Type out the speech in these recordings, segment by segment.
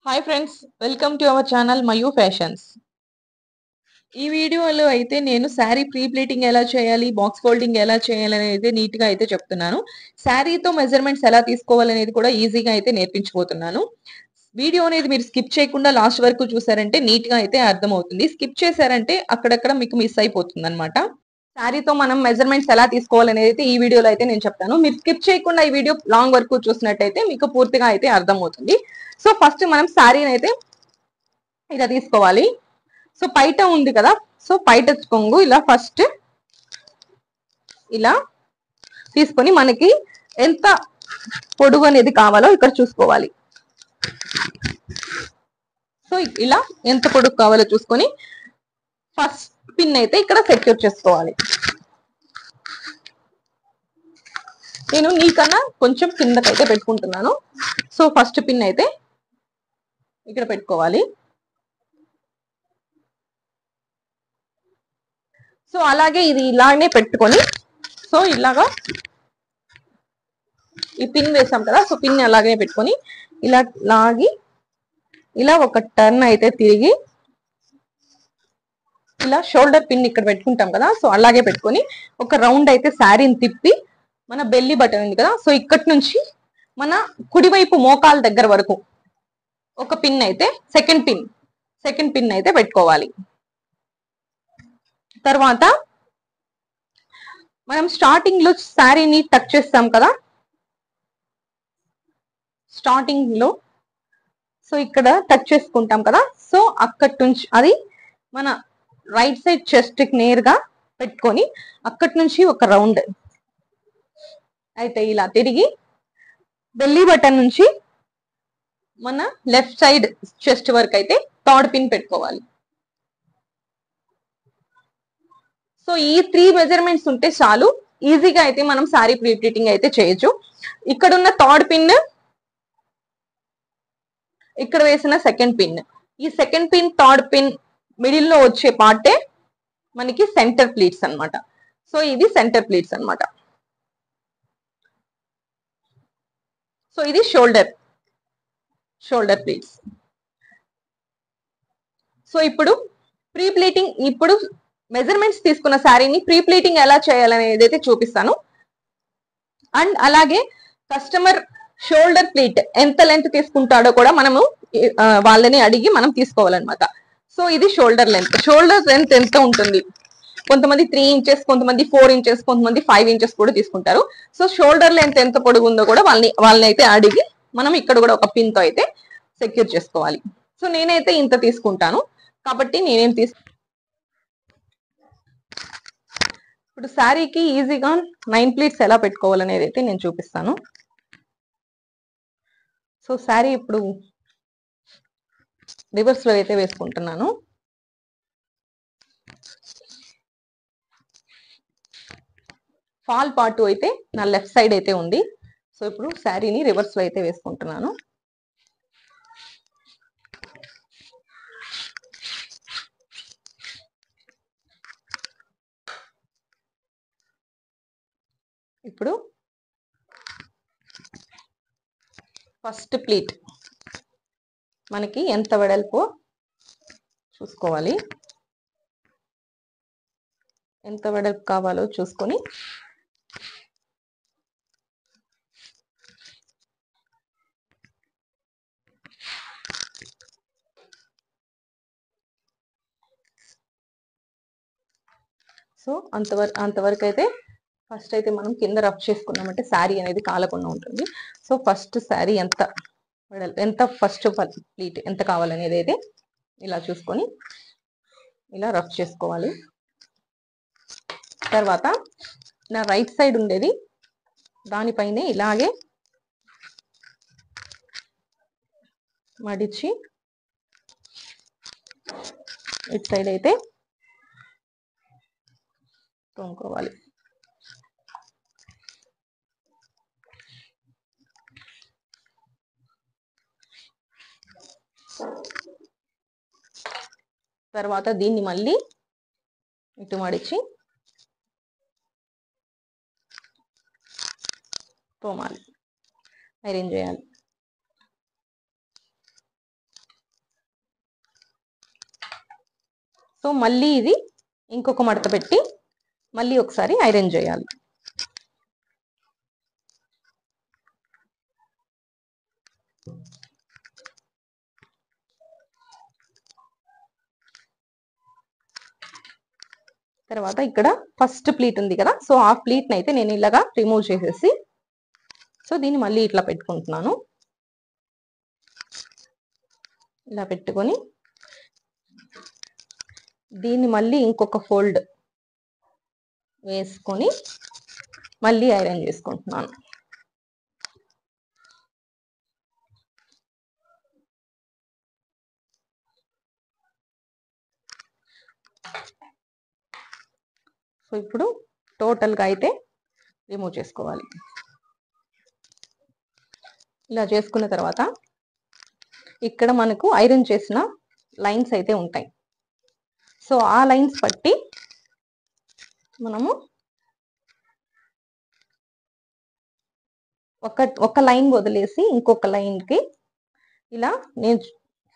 Hi friends, welcome to our channel Mayu fashions. ఈ వీడియోలో అయితే నేను శారీ ప్రీ ప్లీటింగ్ ఎలా చేయాలి, బాక్స్ ఫోల్డింగ్ ఎలా చేయాలి అనేది నీట్ గా అయితే చెప్తున్నాను. శారీతో మెజర్మెంట్స్ ఎలా తీసుకోవాలనేది కూడా ఈజీగా అయితే నేర్పించబోతున్నాను. వీడియో అనేది మీరు స్కిప్ చేయకుండా లాస్ట్ వరకు చూసారంటే నీట్ గా అయితే అర్థమవుతుంది. స్కిప్ చేశారంటే అక్కడక్కడ మీకు మిస్ అయిపోతుంది అనమాట. శారీతో మనం మెజర్మెంట్స్ ఎలా తీసుకోవాలనేది అయితే ఈ వీడియోలో అయితే నేను చెప్తాను. మీరు స్కిప్ చేయకుండా ఈ వీడియో లాంగ్ వరకు చూసినట్టయితే మీకు పూర్తిగా అయితే అర్థమవుతుంది. సో ఫస్ట్ మనం శారీని అయితే ఇలా తీసుకోవాలి. సో పైట ఉంది కదా, సో పైట కొంగు ఇలా ఫస్ట్ ఇలా తీసుకొని మనకి ఎంత పొడుగు అనేది కావాలో ఇక్కడ చూసుకోవాలి. సో ఇలా ఎంత పొడుగు కావాలో చూసుకొని ఫస్ట్ పిన్ అయితే ఇక్కడ సెక్యూర్ చేసుకోవాలి. నేను నీకన్నా కొంచెం కిందకైతే పెట్టుకుంటున్నాను. సో ఫస్ట్ పిన్ అయితే ఇక్కడ పెట్టుకోవాలి. సో అలాగే ఇది ఇలానే పెట్టుకొని సో ఇలాగా ఈ పిన్ వేసాం కదా, సో పిన్ అలాగే పెట్టుకొని ఇలా లాగి ఇలా ఒక టర్న్ అయితే తిరిగి ఇలా షోల్డర్ పిన్ ఇక్కడ పెట్టుకుంటాం కదా, సో అలాగే పెట్టుకొని ఒక రౌండ్ అయితే శారీని తిప్పి మన బెల్లి బటన్ ఉంది కదా, సో ఇక్కడి నుంచి మన కుడివైపు మోకాల దగ్గర వరకు ఒక పిన్ అయితే సెకండ్ పిన్ అయితే పెట్టుకోవాలి. తర్వాత మనం స్టార్టింగ్ లో శారీని టచ్ చేస్తాం కదా, స్టార్టింగ్ లో సో ఇక్కడ టచ్ చేసుకుంటాం కదా, సో అక్కడి నుంచి అది మన రైట్ సైడ్ చెస్ట్ కి నేరుగా పెట్టుకొని అక్కడి నుంచి ఒక రౌండ్ అయితే ఇలా తిరిగి బెల్లీ బటన్ నుంచి మన లెఫ్ట్ సైడ్ చెస్ట్ వరకు అయితే థర్డ్ పిన్ పెట్టుకోవాలి. సో ఈ 3 మెజర్మెంట్స్ ఉంటే చాలు, ఈజీగా అయితే మనం శారీ ప్రీ ప్లీటింగ్ అయితే చేయొచ్చు. ఇక్కడ ఉన్న థర్డ్ పిన్, ఇక్కడ వేసిన సెకండ్ పిన్, ఈ second pin third pin middle లో వచ్చే పార్టే మనకి సెంటర్ ప్లీట్స్ అన్నమాట. సో ఇది సెంటర్ ప్లీట్స్ అన్నమాట. సో ఇది షోల్డర్ ప్లీట్స్. సో ఇప్పుడు ప్రీ ప్లీటింగ్, ఇప్పుడు మెజర్మెంట్స్ తీసుకున్న శారీని ప్రీ ప్లీటింగ్ ఎలా చేయాలనేది అయితే చూపిస్తాను. అండ్ అలాగే కస్టమర్ షోల్డర్ ప్లీట్ ఎంత లెంత్ తీసుకుంటాడో కూడా మనము వాళ్ళని అడిగి మనం తీసుకోవాలన్నమాట. సో ఇది షోల్డర్ లెంత్ ఎంత ఉంటుంది, కొంతమంది 3 ఇంచెస్, కొంతమంది 4 ఇంచెస్, కొంతమంది 5 ఇంచెస్ కూడా తీసుకుంటారు. సో షోల్డర్ లెంత్ ఎంత పొడుగు ఉందో కూడా వాళ్ళని అయితే అడిగి మనం ఇక్కడ కూడా ఒక పిన్ తో అయితే సెక్యూర్ చేసుకోవాలి. సో నేనైతే ఇంత తీసుకుంటాను కాబట్టి ఇప్పుడు శారీకి ఈజీగా 9 ప్లీట్స్ ఎలా పెట్టుకోవాలనేది అయితే నేను చూపిస్తాను. సో శారీ ఇప్పుడు రివర్స్ లో అయితే వేసుకుంటున్నాను. ఫాల్ పార్ట్ అయితే నా లెఫ్ట్ సైడ్ అయితే ఉంది. సో ఇప్పుడు శారీని రివర్స్ లో అయితే వేసుకుంటున్నాను. ఇప్పుడు ఫస్ట్ ప్లీట్ మనకి ఎంత వెడల్పో చూసుకోవాలి, ఎంత వెడల్పు కావాలో చూసుకొని సో అంతవరకు అయితే ఫస్ట్ అయితే మనం కింద రఫ్ చేసుకున్నామంటే శారీ అనేది కాలకుండా ఉంటుంది. సో ఫస్ట్ శారీ ఎంత ఫస్ట్ ప్లీట్ ఎంత కావాలనేది అయితే ఇలా చూసుకొని ఇలా రఫ్ చేసుకోవాలి. తర్వాత నా రైట్ సైడ్ ఉండేది దానిపైనే ఇలాగే మడిచి ఇటు సైడ్ అయితే తోముకోవాలి. తర్వాత దీన్ని మళ్ళీ ఇటు మడిచి తోమాలి, ఐరన్ చేయాలి. సో మళ్ళీ ఇది ఇంకొక మడత పెట్టి మళ్ళీ ఒకసారి ఐరన్ చేయాలి. తర్వాత ఇక్కడ ఫస్ట్ ప్లీట్ ఉంది కదా, సో ఆ ప్లీట్ని అయితే నేను ఇలాగా రిమూవ్ చేసేసి సో దీన్ని మళ్ళీ ఇట్లా పెట్టుకుంటున్నాను. ఇలా పెట్టుకొని దీన్ని మళ్ళీ ఇంకొక ఫోల్డ్ వేసుకొని మళ్ళీ ఐరన్ చేసుకుంటున్నాను. సో ఇప్పుడు టోటల్గా అయితే రిమూవ్ చేసుకోవాలి. ఇలా చేసుకున్న తర్వాత ఇక్కడ మనకు ఐరన్ చేసిన లైన్స్ అయితే ఉంటాయి. సో ఆ లైన్స్ బట్టి మనము ఒక లైన్ వదిలేసి ఇంకొక లైన్కి ఇలా నేను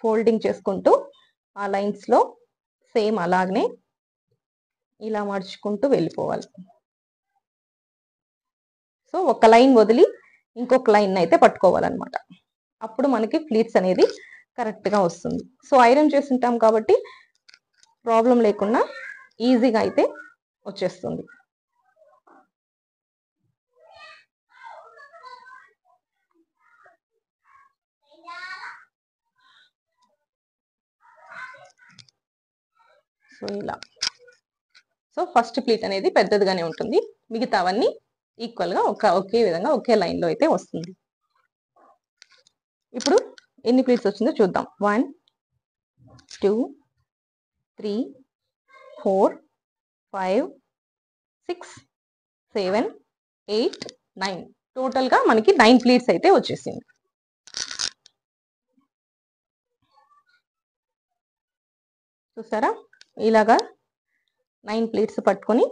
ఫోల్డింగ్ చేసుకుంటూ ఆ లైన్స్లో సేమ్ అలాగనే ఇలా మడుచుకుంటూ వెళ్ళిపోవాలి. సో ఒక లైన్ వదిలి ఇంకొక లైన్ అయితే పట్టుకోవాలన్నమాట. అప్పుడు మనకి ప్లీట్స్ అనేది కరెక్ట్గా వస్తుంది. సో ఐరన్ చేస్తుంటాం కాబట్టి ప్రాబ్లం లేకుండా ఈజీగా అయితే వచ్చేస్తుంది. సో ఇలా సో ఫస్ట్ ప్లీట్ అనేది పెద్దదిగానే ఉంటుంది, మిగతావన్నీ ఈక్వల్గా ఒకే విధంగా ఒకే లైన్లో అయితే వస్తుంది. ఇప్పుడు ఎన్ని ప్లీట్స్ వచ్చిందో చూద్దాం. 1 2 3 4 5 6 7 8 9 టోటల్గా మనకి 9 ప్లీట్స్ అయితే వచ్చేసింది. చూసారా, ఇలాగా 9 ప్లీట్స్ పట్టుకొని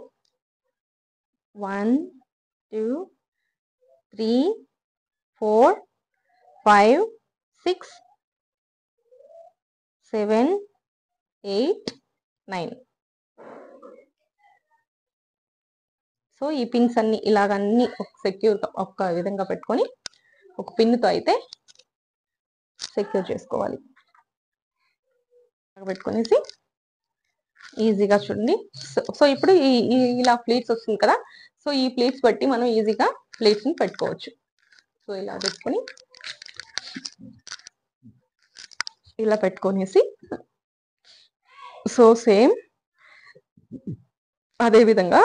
1 2 3 4 5 6 7 8 9. సో ఈ పిన్స్ అన్ని ఇలాగన్నీ సెక్యూర్ ఒక విధంగా పెట్టుకొని ఒక పిన్నుతో అయితే సెక్యూర్ చేసుకోవాలి. పెట్టుకునేసి ఈజీగా చూడండి. సో ఇప్పుడు ఇలా ప్లేట్స్ వస్తుంది కదా, సో ఈ ప్లేట్స్ బట్టి మనం ఈజీగా ప్లేట్స్ని పెట్టుకోవచ్చు. సో ఇలా పెట్టుకొని ఇలా పెట్టుకొనేసి సో సేమ్ అదే విధంగా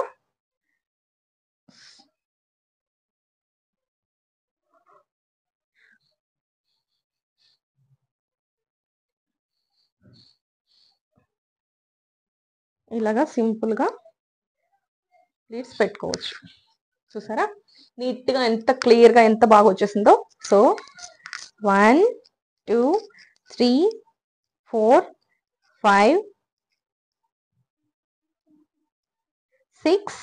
ఇలాగా సింపుల్గా ప్లేట్స్ పెట్టుకోవచ్చు. చూసారా నీట్గా ఎంత క్లియర్గా ఎంత బాగా వచ్చేసిందో. సో 1 2 3 4 5 6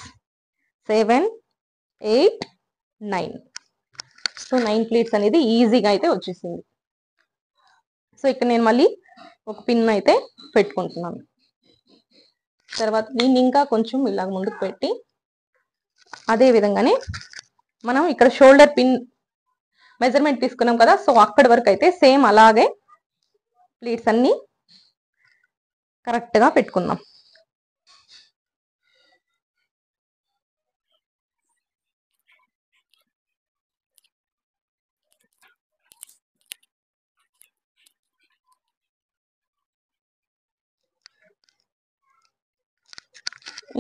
7 8 9. సో 9 ప్లేట్స్ అనేది ఈజీగా అయితే వచ్చేసింది. సో ఇక్కడ నేను మళ్ళీ ఒక పిన్ అయితే పెట్టుకుంటున్నాను. తర్వాత దీన్ని ఇంకా కొంచెం ఇలాగ ముందుకు పెట్టి అదే విధంగానే మనం ఇక్కడ షోల్డర్ పిన్ మెజర్మెంట్ తీసుకున్నాం కదా, సో అక్కడి వరకు అయితే సేమ్ అలాగే ప్లీట్స్ అన్ని కరెక్ట్గా పెట్టుకుందాం.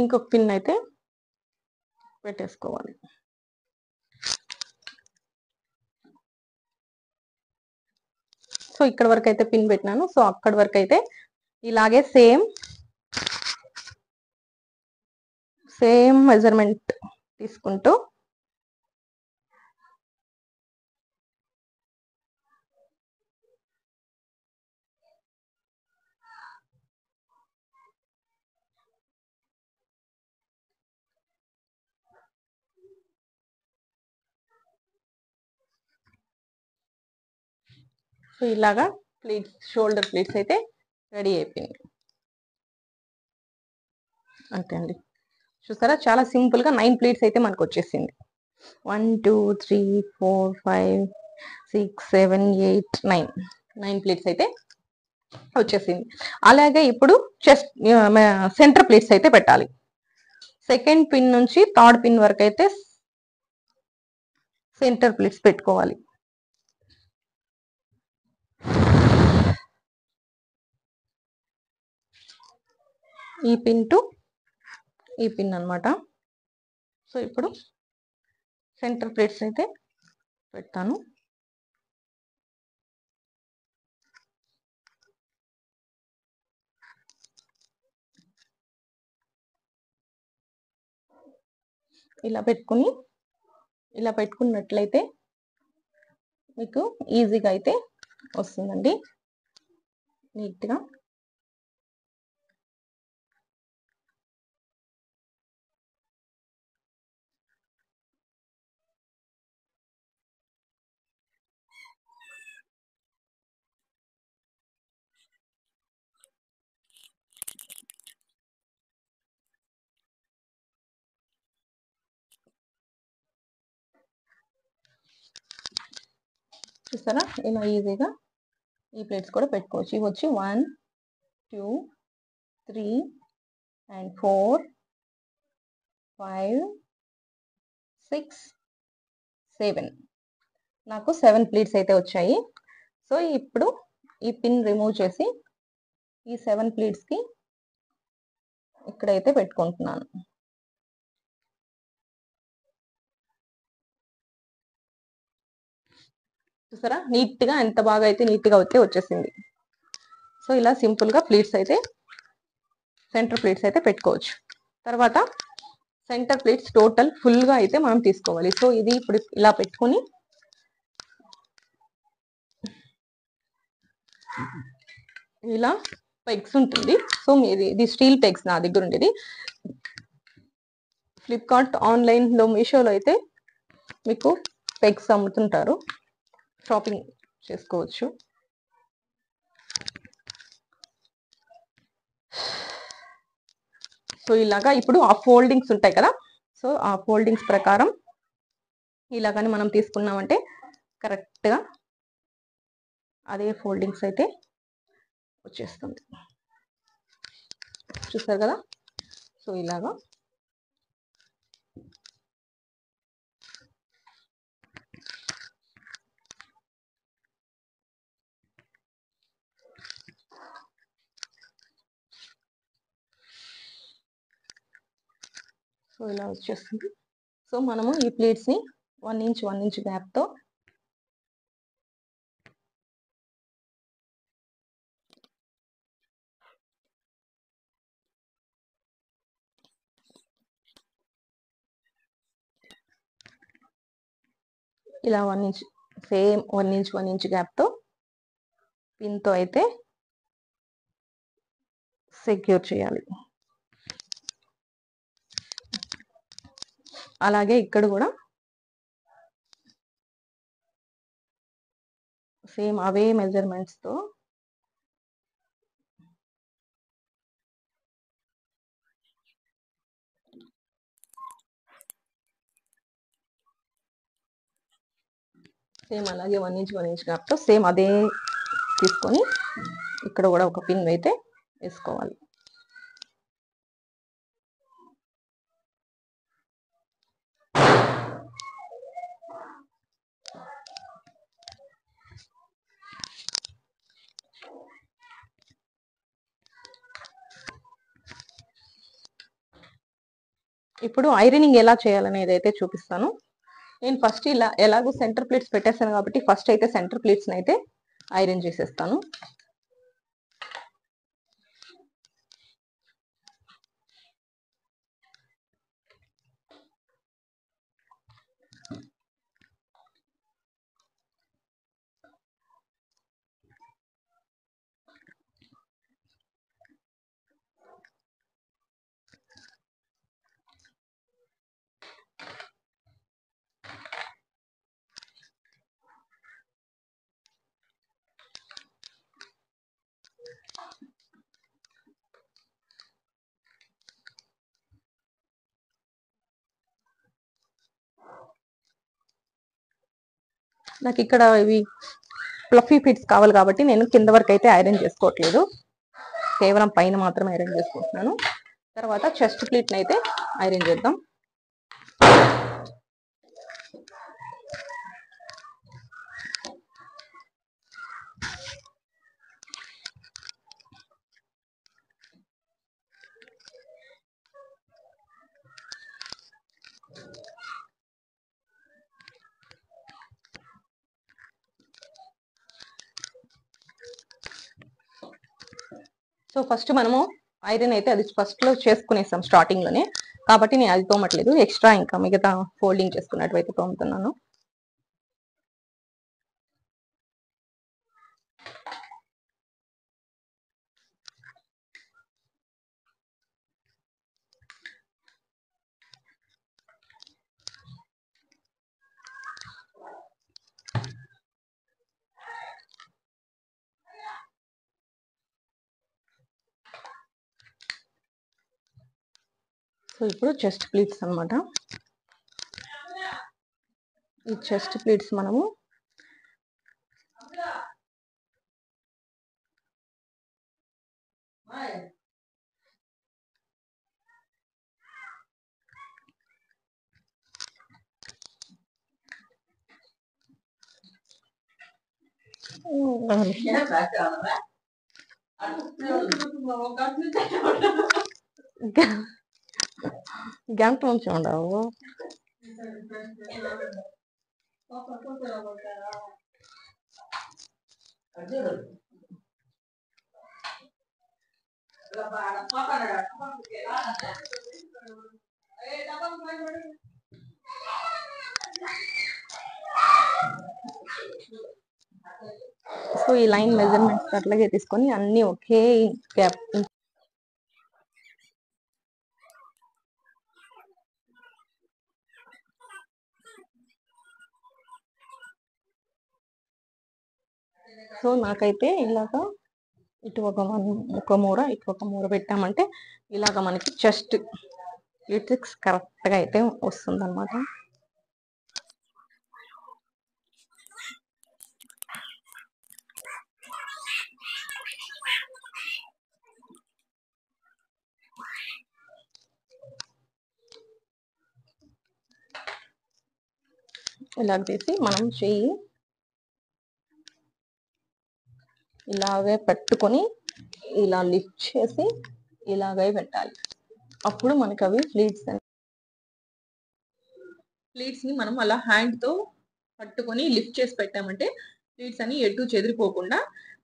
ఇంకొక పిన్ అయితే పెట్టేసుకోవాలి. సో ఇక్కడ వరకు అయితే పిన్ పెట్టినాను. సో అక్కడి వరకు అయితే ఇలాగే సేమ్ మెజర్మెంట్ తీసుకుంటూ సో ఇలాగా ప్లీట్స్ షోల్డర్ ప్లీట్స్ అయితే రెడీ అయిపోయింది. అంతే అండి. చూసారా చాలా సింపుల్ గా 9 ప్లేట్స్ అయితే మనకు వచ్చేసింది. 1 2 3 4 5 6 7 8 9 ప్లేట్స్ అయితే వచ్చేసింది. అలాగే ఇప్పుడు చెస్ట్ సెంటర్ ప్లేట్స్ అయితే పెట్టాలి. సెకండ్ పిన్ నుంచి థర్డ్ పిన్ వరకు అయితే సెంటర్ ప్లేట్స్ పెట్టుకోవాలి. ఈ పిన్ టు ఈ పిన్ అన్నమాట. సో ఇప్పుడు సెంటర్ ప్లేట్స్ అయితే పెడతాను. ఇలా పెట్టుకున్నట్లయితే మీకు ఈజీగా అయితే వస్తుందండి నీట్గా. చూస్తారా ఇలా ఈజీగా ఈ ప్లేట్స్ కూడా పెట్టుకోవచ్చు. ఇవి వచ్చి 1 2 3 and 4 5 6 7 నాకు 7 ప్లేట్స్ అయితే వచ్చాయి. సో ఇప్పుడు ఈ పిన్ రిమూవ్ చేసి ఈ 7 ప్లేట్స్ కి ఇక్కడైతే పెట్టుకుంటున్నాను. చూసారా నీట్ గా ఎంత బాగా అయితే నీట్ గా వచ్చేసింది. సో ఇలా సింపుల్ గా ప్లేట్స్ అయితే సెంటర్ ప్లేట్స్ అయితే పెట్టుకోవచ్చు. తర్వాత సెంటర్ ప్లేట్స్ టోటల్ ఫుల్ గా అయితే మనం తీసుకోవాలి. సో ఇది ఇప్పుడు ఇలా పెట్టుకొని ఇలా పెగ్స్ ఉంటుంది. సో ఇది స్టీల్ పెగ్స్ నా దగ్గర ఉండేది. ఫ్లిప్కార్ట్ ఆన్లైన్ లో మీషోలో అయితే మీకు పెగ్స్ అమ్ముతుంటారు, షాపింగ్ చేసుకోవచ్చు. సో ఇలాగా ఇప్పుడు ఆ ఫోల్డింగ్స్ ఉంటాయి కదా, సో ఆ ఫోల్డింగ్స్ ప్రకారం ఇలాగని మనం తీసుకున్నామంటే కరెక్ట్గా అదే ఫోల్డింగ్స్ అయితే వచ్చేస్తుంది. చూస్తారు కదా, సో ఇలాగా సో ఇలా వచ్చేస్తుంది. సో మనము ఈ ప్లేట్స్ ని 1 ఇంచ్ గ్యాప్ తో ఇలా 1 ఇంచ్ సేమ్ 1 ఇంచ్ గ్యాప్ తో పిన్ తో అయితే సెక్యూర్ చేయాలి. అలాగే ఇక్కడ కూడా సేమ్ అవే మెజర్మెంట్స్ తో సేమ్ అలాగే 1 ఇంచ్ గ్యాప్ తో సేమ్ అదే తీసుకొని ఇక్కడ కూడా ఒక పిన్ అయితే వేసుకోవాలి. ఇప్పుడు ఐరనింగ్ ఎలా చేయాలనేది అయితే చూపిస్తాను. నేను ఫస్ట్ ఇలా ఎలాగో సెంటర్ ప్లేట్స్ పెట్టేస్తాను కాబట్టి ఫస్ట్ అయితే సెంటర్ ప్లేట్స్ అయితే ఐరన్ చేసేస్తాను. నాకు ఇక్కడ ఇవి ఫ్లఫీ ఫిట్స్ కావాలి కాబట్టి నేను కింద వరకు అయితే ఐరన్ చేసుకోవట్లేదు, కేవలం పైన మాత్రమే ఐరన్ చేసుకుంటున్నాను. తర్వాత చెస్ట్ ప్లీట్ని అయితే ఐరన్ చేద్దాం. సో ఫస్ట్ మనము ఐరన్ అయితే అది ఫస్ట్ లో చేసుకునేసాం స్టార్టింగ్ లోనే, కాబట్టి నేను అది తోమట్లేదు, ఎక్స్ట్రా ఇంకా మిగతా ఫోల్డింగ్ చేసుకున్నట్టు అయితే తోముతున్నాను. సో ఇప్పుడు చెస్ట్ ప్లీట్స్ అనమాట. ఈ చెస్ట్ ప్లీట్స్ మనము గంట నుంచి ఉండవు. సో ఈ లైన్ మెజర్మెంట్స్ అట్లాగే తీసుకొని అన్ని ఒకే గ్యాప్ సో నాకైతే ఇలాగా ఇటు ఒక మూర ఇటు ఒక మూర పెట్టామంటే ఇలాగ మనకి చెస్ట్ ప్లీట్స్ కరెక్ట్గా అయితే వస్తుంది అనమాట. ఇలాగ తీసి మనం చెయ్యి ఇలాగే పెట్టుకొని ఇలా లిఫ్ట్ చేసి ఇలాగే పెట్టాలి. అప్పుడు మనకి అవి ప్లీట్స్ ని మనం అలా హ్యాండ్ తో పట్టుకొని లిఫ్ట్ చేసి పెట్టామంటే ప్లీట్స్ అని ఎటు చెదిరిపోకుండా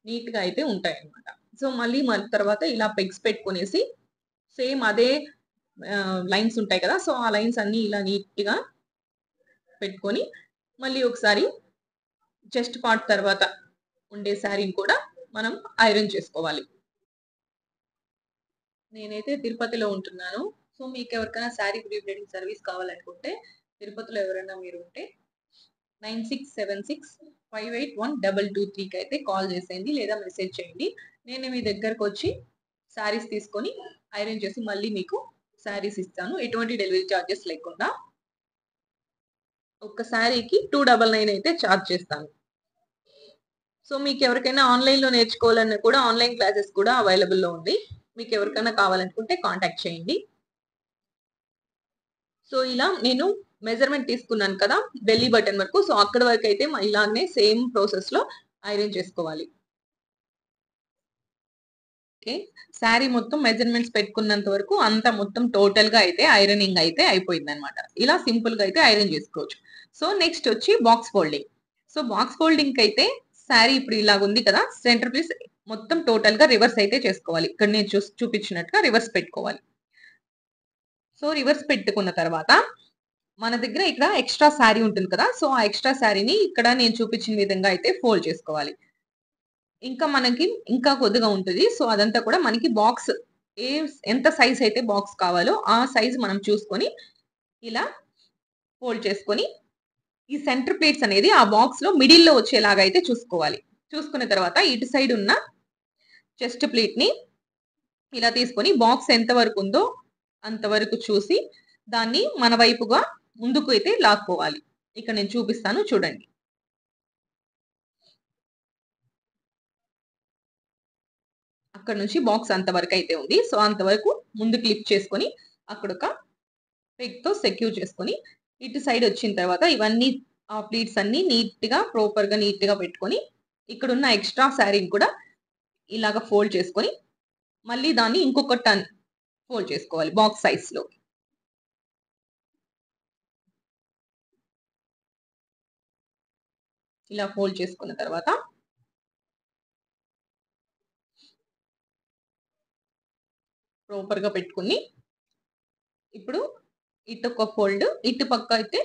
నీట్ గా అయితే ఉంటాయి అన్నమాట. సో మళ్ళీ తర్వాత ఇలా పెగ్స్ పెట్టుకునేసి సేమ్ అదే లైన్స్ ఉంటాయి కదా, సో ఆ లైన్స్ అన్ని ఇలా నీట్ గా పెట్టుకొని మళ్ళీ ఒకసారి చెస్ట్ పార్ట్ తర్వాత ఉండే శారీని కూడా మనం ఐరన్ చేసుకోవాలి. నేనైతే తిరుపతిలో ఉంటున్నాను. సో మీకు ఎవరికైనా శారీ ప్రీ ప్లీటింగ్ సర్వీస్ కావాలనుకుంటే తిరుపతిలో ఎవరైనా మీరు ఉంటే 9676581223కి అయితే కాల్ చేసేయండి లేదా మెసేజ్ చేయండి. నేను మీ దగ్గరకు వచ్చి శారీస్ తీసుకొని ఐరన్ చేసి మళ్ళీ మీకు శారీస్ ఇస్తాను, ఎటువంటి డెలివరీ ఛార్జెస్ లేకుండా. ఒక్క శారీకి 299 అయితే ఛార్జ్ చేస్తాను. సో మీకు ఎవరికైనా ఆన్లైన్లో నేర్చుకోవాలన్నా కూడా ఆన్లైన్ క్లాసెస్ కూడా అవైలబుల్లో ఉంది. మీకు ఎవరికైనా కావాలనుకుంటే కాంటాక్ట్ చేయండి. సో ఇలా నేను మెజర్మెంట్ తీసుకున్నాను కదా బెల్లీ బటన్ వరకు, సో అక్కడ వరకు అయితే ఇలానే సేమ్ ప్రాసెస్ లో ఐరన్ చేసుకోవాలి. ఓకే, శారీ మొత్తం మెజర్మెంట్స్ పెట్టుకున్నంత వరకు అంతా మొత్తం టోటల్ గా అయితే ఐరనింగ్ అయితే అయిపోయింది అనమాట. ఇలా సింపుల్ గా అయితే ఐరన్ చేసుకోవచ్చు. సో నెక్స్ట్ వచ్చి box folding. So box folding అయితే శారీ ఇప్పుడు ఇలాగ ఉంది కదా, సెంటర్ పీస్ మొత్తం టోటల్ గా రివర్స్ అయితే చేసుకోవాలి. ఇక్కడ నేను చూపించినట్టుగా రివర్స్ పెట్టుకోవాలి. సో రివర్స్ పెట్టుకున్న తర్వాత మన దగ్గర ఇక్కడ ఎక్స్ట్రా శారీ ఉంటుంది కదా, సో ఆ ఎక్స్ట్రా శారీని ఇక్కడ నేను చూపించిన విధంగా అయితే ఫోల్డ్ చేసుకోవాలి. ఇంకా మనకి ఇంకా కొద్దిగా ఉంటుంది, సో అదంతా కూడా మనకి బాక్స్ ఎంత సైజ్ అయితే బాక్స్ కావాలో ఆ సైజ్ మనం చూసుకొని ఇలా ఫోల్డ్ చేసుకొని ఈ సెంటర్ ప్లేట్స్ అనేది ఆ బాక్స్ లో మిడిల్ లో వచ్చేలాగా అయితే చూసుకోవాలి. చూసుకున్న తర్వాత ఇటు సైడ్ ఉన్న చెస్ట్ ప్లేట్ ని ఇలా తీసుకొని బాక్స్ ఎంత వరకు ఉందో అంతవరకు చూసి దాన్ని మన వైపుగా ముందుకు అయితే లాక్కోవాలి. ఇక్కడ నేను చూపిస్తాను చూడండి. అక్కడ నుంచి బాక్స్ అంతవరకు అయితే ఉంది. సో అంతవరకు ముందు క్లిప్ చేసుకొని అక్కడ ఒక పెగ్ తో సెక్యూర్ చేసుకొని ఇటు సైడ్ వచ్చిన తర్వాత ఇవన్నీ ఆ ప్లీట్స్ అన్ని ప్రాపర్ గా నీట్ గా పెట్టుకొని ఇక్కడ ఉన్న ఎక్స్ట్రా శారీని కూడా ఇలాగా ఫోల్డ్ చేసుకొని మళ్ళీ దాన్ని ఇంకొక టర్న్ ఫోల్డ్ చేసుకోవాలి బాక్స్ సైజ్ లో. ఇలా ఫోల్డ్ చేసుకున్న తర్వాత ప్రాపర్ గా పెట్టుకుని ఇప్పుడు ఇటు ఒక ఫోల్డ్, ఇటు పక్క అయితే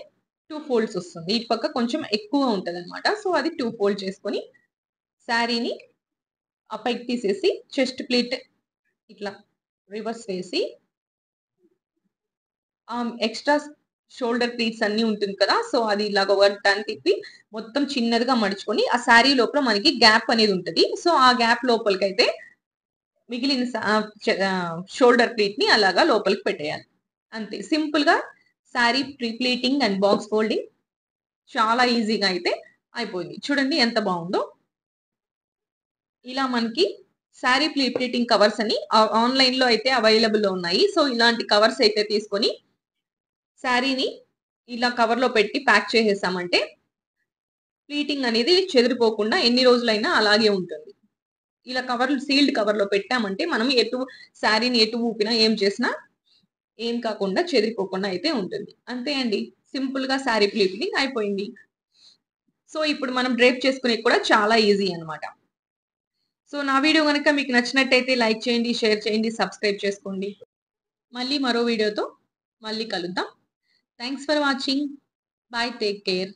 2 ఫోల్డ్స్ వస్తుంది. ఇటు పక్క కొంచెం ఎక్కువ ఉంటది అనమాట. సో అది 2 ఫోల్డ్ చేసుకొని శారీని ఆ పైకి తీసేసి చెస్ట్ ప్లీట్ ఇట్లా రివర్స్ వేసి ఎక్స్ట్రా షోల్డర్ ప్లీట్స్ అన్ని ఉంటుంది కదా, సో అది ఇలాగ ఒక టర్న్ తిప్పి మొత్తం చిన్నదిగా మడుచుకొని ఆ శారీ లోపల మనకి గ్యాప్ అనేది ఉంటుంది. సో ఆ గ్యాప్ లోపలికి అయితే మిగిలిన షోల్డర్ ప్లీట్ ని అలాగా లోపలికి పెట్టేయాలి. అంతే సింపుల్ గా sari prepleating and box folding చాలా ఈజీగా అయితే అయిపోయింది. చూడండి ఎంత బాగుందో. ఇలా మనకి శారీ ప్రీప్లీటింగ్ కవర్స్ అని ఆన్లైన్ లో అయితే అవైలబుల్ లో ఉన్నాయి. సో ఇలాంటి కవర్స్ అయితే తీసుకొని శారీని ఇలా కవర్ లో పెట్టి ప్యాక్ చేసేసామంటే ప్లీటింగ్ అనేది చెదిరిపోకుండా ఎన్ని రోజులైనా అలాగే ఉంటుంది. ఇలా సీల్డ్ కవర్ లో పెట్టామంటే మనం శారీని ఎటు ఊపినా ఏం చేసినా ఏం కాకుండా చెదిరిపోకుండా అయితే ఉంటుంది. అంతే అండి, సింపుల్ గా శారీ ప్లీటింగ్ అయిపోయింది. సో ఇప్పుడు మనం డ్రేప్ చేసుకునే కూడా చాలా ఈజీ అనమాట. సో నా వీడియో కనుక మీకు నచ్చినట్టయితే లైక్ చేయండి, షేర్ చేయండి, సబ్స్క్రైబ్ చేసుకోండి. మళ్ళీ మరో వీడియోతో మళ్ళీ కలుద్దాం. Thanks for watching. Bye, take care.